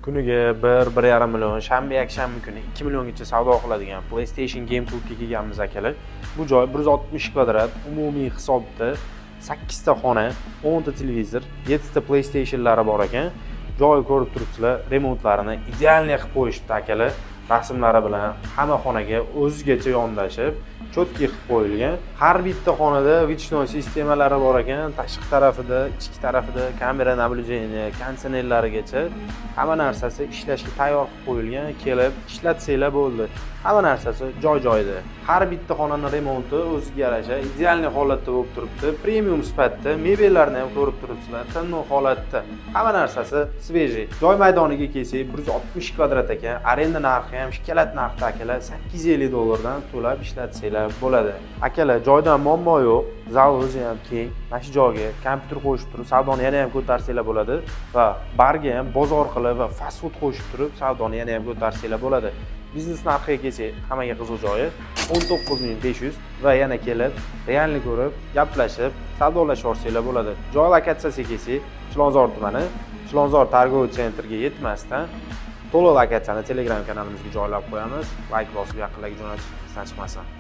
Kuniga 1-1,5 million, shanba yakshanba kuni 2 milliongacha savdo qiladigan PlayStation Game Clubga kelganmiz akalar. Bu joy 160 kvadrat, umumiy hisobda 8 ta xona, 10 ta televizor, 7 ta PlayStationlari bor ekan. Joy ko'rib turibsizlar, remontlarini idealniy qilib qo'yishibdi akalar. Rasmlari bilan hamma xonaga o'zigacha yondashib, cho'tki qilib qo'yilgan. Har bitta xonada vichnoy sistemalari bor ekan. Tashqi tarafida, ichki tarafida kamera naблюдения, konditsionerlarigacha hamma narsasi ishlashga tayyor qilib qo'yilgan. Kelib ishlatsanglar bo'ldi. Hamma narsasi joy-joyida. Har bitta xonaning remonti o'ziga yarasha idealniy holatda bo'lib turibdi. Premium sifatda mebellarni ham ko'rib turibsizlar. Tinch holatda. Hamma narsasi svejiy. Joy maydoniga kelsak 160 kvadrat ekan. Arenda narxi ham shikalat narxda akalar, $850 to'lab ishlatsanglar bo'ladi. Akalar, joydan muammo yo'q. Zal o'zi ham keng. Mana shu joyga kompyuter qo'shib turib, savdoni yana ham ko'tarsanglar bo'ladi va barga ham bozor qilib va fast food qo'shib turib, savdoni yana ham ko'tarsanglar bo'ladi. Biznes narxiga kelsak, hammaga qiziq joyi 19500 va yana kelib, realni ko'rib, gaplashib, savdolashaversanglar bo'ladi. Joy lokatsiyasiga kelsak, Chilonzor tumani, Chilonzor targoviy sentriga yetmasdan to'liq lokatsiyani Telegram kanalimizga joylab qo'yamiz. Like bosib yaqinlarga jo'natishdan chiqmasin.